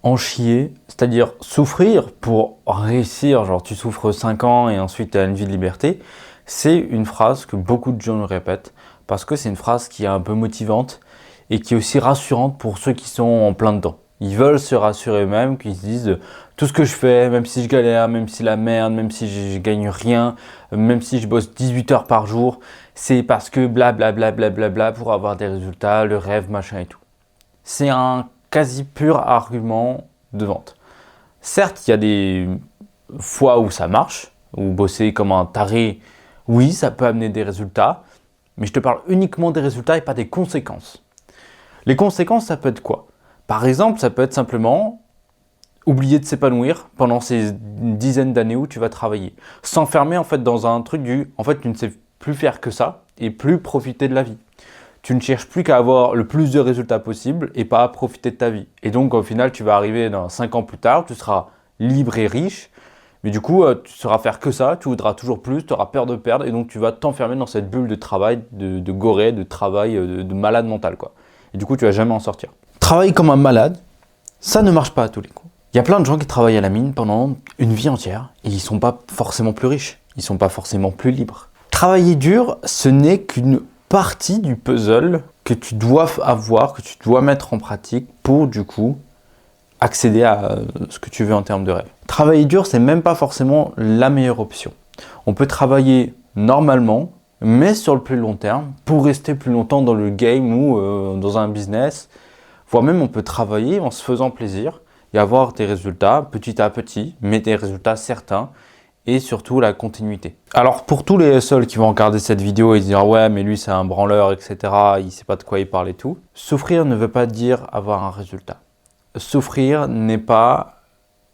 En chier, c'est-à-dire souffrir pour réussir, genre tu souffres 5 ans et ensuite tu as une vie de liberté, c'est une phrase que beaucoup de gens le répètent parce que c'est une phrase qui est un peu motivante et qui est aussi rassurante pour ceux qui sont en plein dedans. Ils veulent se rassurer eux-mêmes, qu'ils se disent tout ce que je fais, même si je galère, même si la merde, même si je gagne rien, même si je bosse 18 heures par jour, c'est parce que blablabla pour avoir des résultats, le rêve, machin et tout. C'est un quasi pur argument de vente. Certes, il y a des fois où ça marche, où bosser comme un taré, oui, ça peut amener des résultats, mais je te parle uniquement des résultats et pas des conséquences. Les conséquences, ça peut être quoi? Par exemple, ça peut être simplement oublier de s'épanouir pendant ces dizaines d'années où tu vas travailler. S'enfermer en fait dans un truc en fait, tu ne sais plus faire que ça et plus profiter de la vie. Tu ne cherches plus qu'à avoir le plus de résultats possible et pas à profiter de ta vie. Et donc, au final, tu vas arriver dans 5 ans plus tard, tu seras libre et riche, mais du coup, tu sauras faire que ça, tu voudras toujours plus, tu auras peur de perdre, et donc tu vas t'enfermer dans cette bulle de travail, de gorée, de travail, de malade mental, quoi. Et du coup, tu vas jamais en sortir. Travailler comme un malade, ça ne marche pas à tous les coups. Il y a plein de gens qui travaillent à la mine pendant une vie entière, et ils ne sont pas forcément plus riches, ils ne sont pas forcément plus libres. Travailler dur, ce n'est qu'une partie du puzzle que tu dois avoir, que tu dois mettre en pratique pour du coup accéder à ce que tu veux en termes de rêve. Travailler dur, c'est même pas forcément la meilleure option. On peut travailler normalement, mais sur le plus long terme, pour rester plus longtemps dans le game ou dans un business, voire même on peut travailler en se faisant plaisir et avoir des résultats petit à petit, mais des résultats certains, et surtout la continuité. Alors pour tous les seuls qui vont regarder cette vidéo et se dire ouais mais lui c'est un branleur etc, il sait pas de quoi il parle et tout, souffrir ne veut pas dire avoir un résultat. Souffrir n'est pas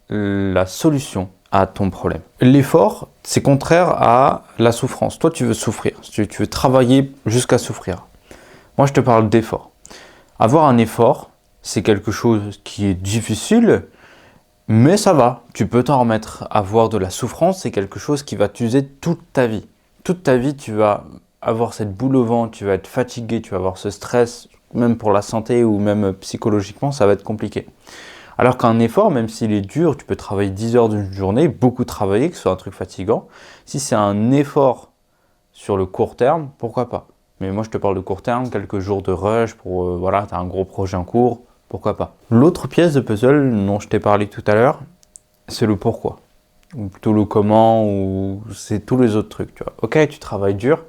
la solution à ton problème. L'effort c'est contraire à la souffrance. Toi tu veux souffrir, tu veux travailler jusqu'à souffrir. Moi je te parle d'effort. Avoir un effort c'est quelque chose qui est difficile, mais ça va, tu peux t'en remettre. Avoir de la souffrance, c'est quelque chose qui va t'user toute ta vie. Toute ta vie, tu vas avoir cette boule au ventre, tu vas être fatigué, tu vas avoir ce stress, même pour la santé ou même psychologiquement, ça va être compliqué. Alors qu'un effort, même s'il est dur, tu peux travailler 10 heures d'une journée, beaucoup travailler, que ce soit un truc fatigant. Si c'est un effort sur le court terme, pourquoi pas? Mais moi, je te parle de court terme, quelques jours de rush pour, voilà, tu as un gros projet en cours, pourquoi pas. L'autre pièce de puzzle dont je t'ai parlé tout à l'heure, c'est le pourquoi. Ou plutôt le comment, ou c'est tous les autres trucs. Tu vois. Ok, tu travailles dur,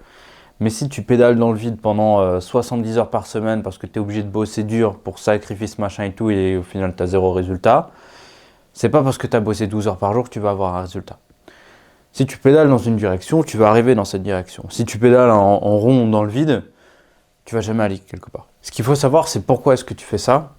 mais si tu pédales dans le vide pendant 70 heures par semaine parce que tu es obligé de bosser dur pour sacrifice machin et tout, et au final tu as zéro résultat, c'est pas parce que tu as bossé 12 heures par jour que tu vas avoir un résultat. Si tu pédales dans une direction, tu vas arriver dans cette direction. Si tu pédales en rond dans le vide, tu vas jamais aller quelque part. Ce qu'il faut savoir, c'est pourquoi est-ce que tu fais ça,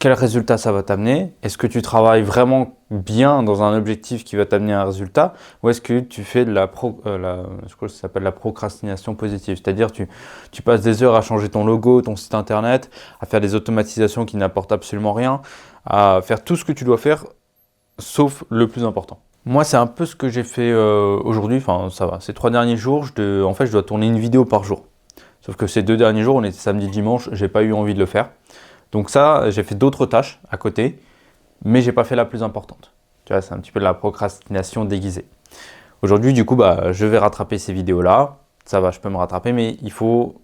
quel résultat ça va t'amener, est-ce que tu travailles vraiment bien dans un objectif qui va t'amener un résultat, ou est-ce que tu fais de je crois que ça s'appelle la procrastination positive, c'est-à-dire tu passes des heures à changer ton logo, ton site internet, à faire des automatisations qui n'apportent absolument rien, à faire tout ce que tu dois faire, sauf le plus important. Moi, c'est un peu ce que j'ai fait aujourd'hui, enfin ça va, ces 3 derniers jours, en fait je dois tourner une vidéo par jour. Sauf que ces 2 derniers jours, on était samedi, dimanche, j'ai pas eu envie de le faire. Donc ça, j'ai fait d'autres tâches à côté, mais j'ai pas fait la plus importante. Tu vois, c'est un petit peu de la procrastination déguisée. Aujourd'hui, du coup, je vais rattraper ces vidéos-là. Ça va, je peux me rattraper, mais il faut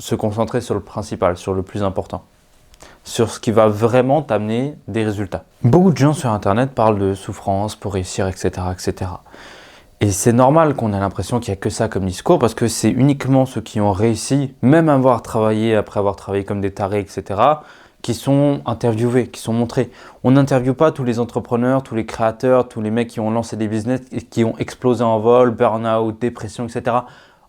se concentrer sur le principal, sur le plus important. Sur ce qui va vraiment t'amener des résultats. Beaucoup de gens sur Internet parlent de souffrance pour réussir, etc., etc. Et c'est normal qu'on ait l'impression qu'il n'y a que ça comme discours parce que c'est uniquement ceux qui ont réussi, même avoir travaillé, après avoir travaillé comme des tarés, etc., qui sont interviewés, qui sont montrés. On n'interviewe pas tous les entrepreneurs, tous les créateurs, tous les mecs qui ont lancé des business et qui ont explosé en vol, burn-out, dépression, etc.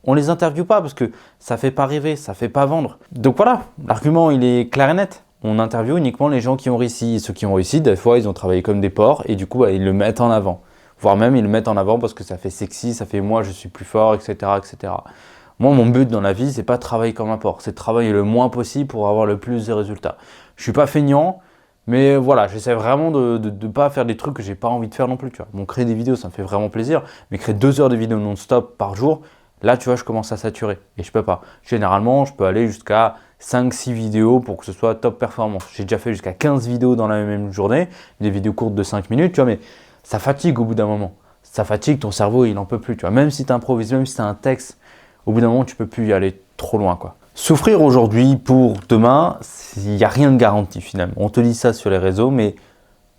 On les interviewe pas parce que ça fait pas rêver, ça fait pas vendre. Donc voilà, l'argument il est clair et net. On interviewe uniquement les gens qui ont réussi. Et ceux qui ont réussi, des fois, ils ont travaillé comme des porcs et du coup, ils le mettent en avant. Voire même, ils le mettent en avant parce que ça fait sexy, ça fait moi, je suis plus fort, etc., etc. Moi, mon but dans la vie, c'est pas de travailler comme un porc, c'est de travailler le moins possible pour avoir le plus de résultats. Je suis pas feignant, mais voilà, j'essaie vraiment de pas faire des trucs que j'ai pas envie de faire non plus. Tu vois. Bon, créer des vidéos, ça me fait vraiment plaisir, mais créer 2 heures de vidéos non-stop par jour, là, tu vois, je commence à saturer et je peux pas. Généralement, je peux aller jusqu'à 5-6 vidéos pour que ce soit top performance. J'ai déjà fait jusqu'à 15 vidéos dans la même journée, des vidéos courtes de 5 minutes, tu vois, mais ça fatigue au bout d'un moment. Ça fatigue, ton cerveau, il n'en peut plus, tu vois. Même si tu improvises, même si tu as un texte, au bout d'un moment, tu peux plus y aller trop loin, quoi. Souffrir aujourd'hui pour demain, il n'y a rien de garanti finalement. On te dit ça sur les réseaux, mais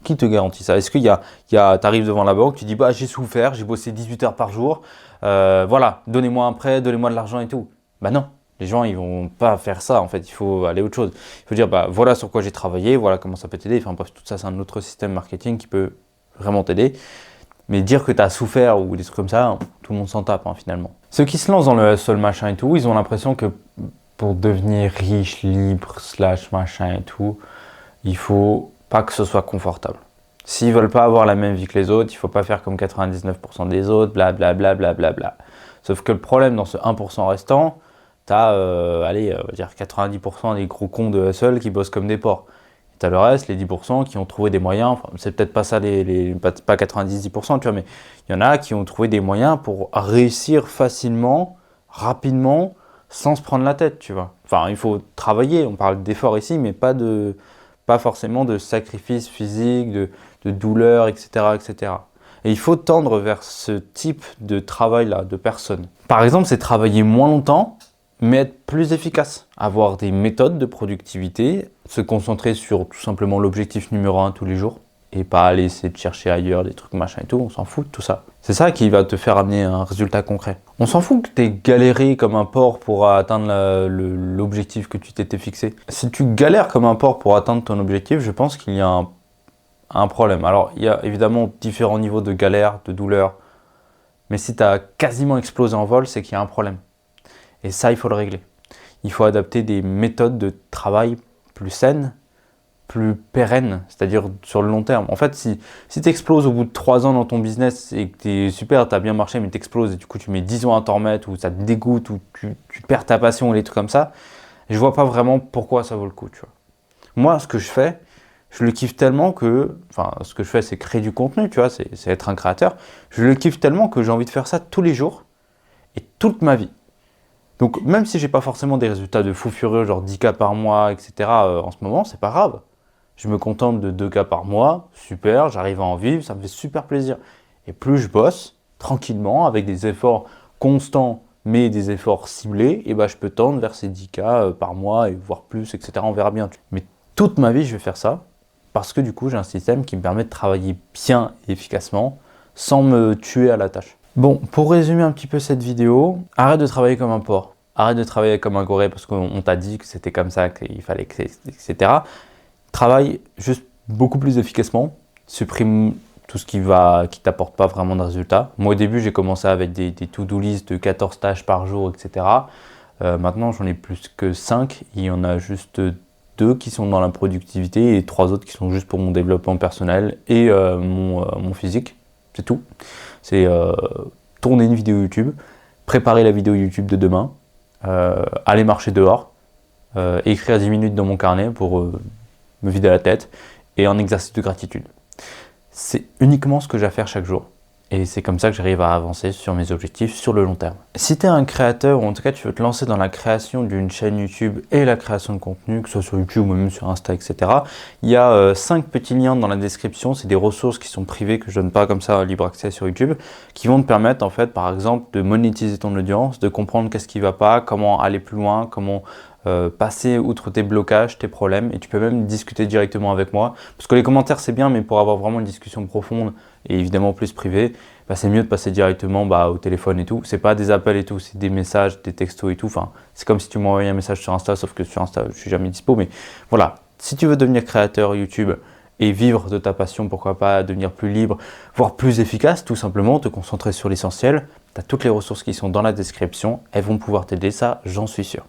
qui te garantit ça? Est-ce qu'il tu arrives devant la banque, tu dis bah j'ai souffert, j'ai bossé 18 heures par jour, voilà, donnez-moi un prêt, donnez-moi de l'argent et tout. Bah non, les gens ils vont pas faire ça en fait, il faut aller autre chose. Il faut dire bah voilà sur quoi j'ai travaillé, voilà comment ça peut t'aider. Enfin bref, tout ça c'est un autre système marketing qui peut vraiment t'aider. Mais dire que tu as souffert ou des trucs comme ça, tout le monde s'en tape hein, finalement. Ceux qui se lancent dans le hustle machin et tout, ils ont l'impression que pour devenir riche, libre, slash machin et tout, il faut pas que ce soit confortable. S'ils veulent pas avoir la même vie que les autres, il faut pas faire comme 99% des autres, blablabla. Bla, bla, bla, bla. Sauf que le problème dans ce 1% restant, tu as on va dire 90% des gros cons de hustle qui bossent comme des porcs. Tu as le reste, les 10% qui ont trouvé des moyens, enfin, c'est peut-être pas ça, pas 90-10%, tu vois, mais il y en a qui ont trouvé des moyens pour réussir facilement, rapidement, sans se prendre la tête, tu vois. Enfin, il faut travailler, on parle d'effort ici, mais pas forcément de sacrifice physique, de douleur, etc., etc. Et il faut tendre vers ce type de travail-là, de personnes. Par exemple, c'est travailler moins longtemps, mais être plus efficace. Avoir des méthodes de productivité, se concentrer sur tout simplement l'objectif numéro 1 tous les jours, et pas aller essayer de chercher ailleurs des trucs machin et tout, on s'en fout de tout ça. C'est ça qui va te faire amener un résultat concret. On s'en fout que tu aies galéré comme un porc pour atteindre l'objectif que tu t'étais fixé. Si tu galères comme un porc pour atteindre ton objectif, je pense qu'il y a un problème. Alors, il y a évidemment différents niveaux de galère, de douleur, mais si tu as quasiment explosé en vol, c'est qu'il y a un problème. Et ça, il faut le régler. Il faut adapter des méthodes de travail plus saines, plus pérenne, c'est-à-dire sur le long terme. En fait, si tu exploses au bout de 3 ans dans ton business et que tu es super, tu as bien marché, mais tu exploses et du coup tu mets 10 ans à t'en remettre, ou ça te dégoûte, ou tu perds ta passion, ou des trucs comme ça, je vois pas vraiment pourquoi ça vaut le coup, tu vois. Moi, ce que je fais, je le kiffe tellement que, enfin, ce que je fais, c'est créer du contenu, tu vois, c'est être un créateur. Je le kiffe tellement que j'ai envie de faire ça tous les jours et toute ma vie. Donc, même si j'ai pas forcément des résultats de fou furieux, genre 10K par mois, etc., en ce moment, c'est pas grave. Je me contente de 2K par mois, super, j'arrive à en vivre, ça me fait super plaisir. Et plus je bosse, tranquillement, avec des efforts constants, mais des efforts ciblés, et ben je peux tendre vers ces 10K par mois, et voire plus, etc. On verra bien. Mais toute ma vie, je vais faire ça, parce que du coup, j'ai un système qui me permet de travailler bien et efficacement, sans me tuer à la tâche. Bon, pour résumer un petit peu cette vidéo, arrête de travailler comme un porc. Arrête de travailler comme un goré parce qu'on t'a dit que c'était comme ça, qu'il fallait, etc. Travaille juste beaucoup plus efficacement, supprime tout ce qui t'apporte pas vraiment de résultats. Moi au début j'ai commencé avec des to-do list de 14 tâches par jour, etc. Maintenant j'en ai plus que 5, il y en a juste 2 qui sont dans la productivité et 3 autres qui sont juste pour mon développement personnel et mon physique, c'est tout. C'est tourner une vidéo YouTube, préparer la vidéo YouTube de demain, aller marcher dehors, écrire 10 minutes dans mon carnet pour me vider la tête, et un exercice de gratitude. C'est uniquement ce que j'ai à faire chaque jour. Et c'est comme ça que j'arrive à avancer sur mes objectifs sur le long terme. Si tu es un créateur, ou en tout cas tu veux te lancer dans la création d'une chaîne YouTube et la création de contenu, que ce soit sur YouTube ou même sur Insta, etc., il y a 5 petits liens dans la description. C'est des ressources qui sont privées, que je donne pas comme ça à libre accès sur YouTube, qui vont te permettre en fait, par exemple, de monétiser ton audience, de comprendre qu'est-ce qui va pas, comment aller plus loin, comment passer outre tes blocages, tes problèmes, et tu peux même discuter directement avec moi, parce que les commentaires c'est bien, mais pour avoir vraiment une discussion profonde et évidemment plus privée, bah, c'est mieux de passer directement au téléphone et tout. C'est pas des appels et tout, c'est des messages, des textos et tout. Enfin, c'est comme si tu m'envoyais un message sur Insta, sauf que sur Insta je suis jamais dispo. Mais voilà, si tu veux devenir créateur YouTube et vivre de ta passion, pourquoi pas devenir plus libre, voire plus efficace, tout simplement, te concentrer sur l'essentiel. Tu as toutes les ressources qui sont dans la description, elles vont pouvoir t'aider, ça j'en suis sûr.